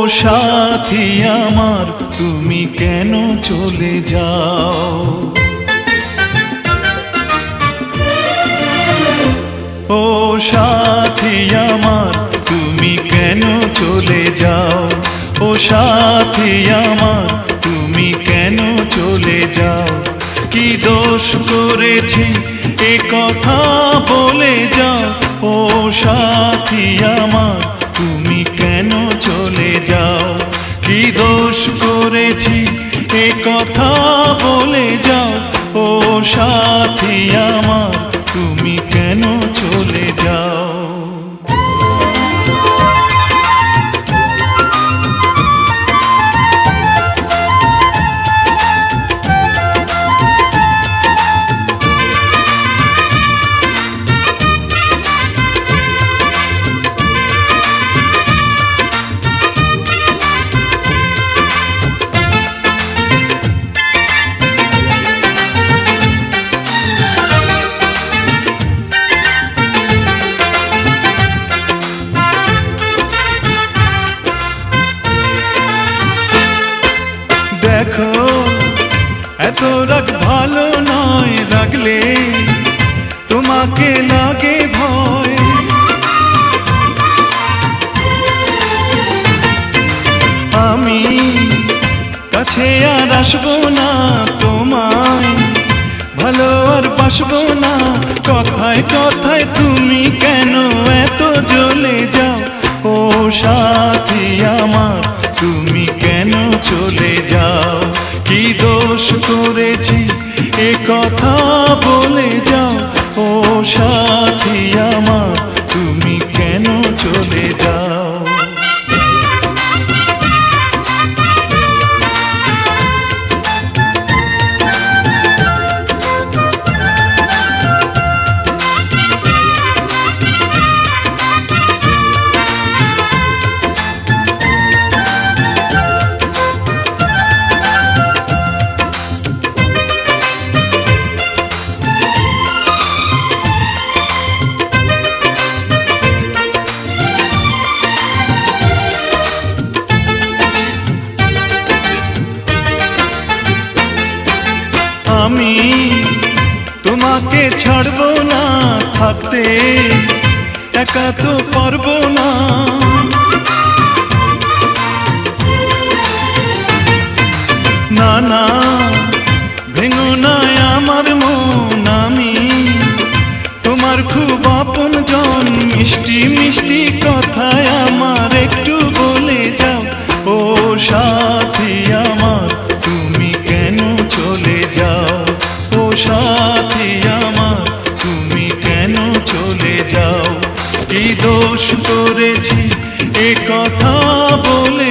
সাথী আমার তুমি কেন চলে যাও? ও সাথী আমার তুমি কেন চলে যাও? ও সাথী আমার তুমি কেন চলে যাও? কি দোষ করেছি এ কথা বলে যাও? ও সাথী আমার তুমি কেন চলে যাও? কি দোষ করেছি এ কথা বলে যাও? ও সাথী আমার তুমি কেন চলে যাও? দেখো এত রাগ ভালো নয়, রাগলে তোমাকে লাগে ভয়। আমি কাছে আর আসবো না, তোমায় ভালো আর বাসবো না। কথায় কথায় তুমি কেন এত জ্বলে যাও? ও সাথী আমার তুমি কেন চলে যাও? কি দোষ করেছি এ কথা বলে যাও? ও সাথী আমার তুমি কেন চলে যাও? আমি তোমাকে ছাড়বো না, থাকতে একা তো পারবো না। না না ভেঙো না আমার মন, আমি তোমার খুব আপন জন। মিষ্টি মিষ্টি কথায় আমার একটু বলে যাও। ও সাথী আমার তুমি কেন চলে যাও? ও সাথী আমার তুমি কেন চলে যাও? কি দোষ করেছি এ কথা বলে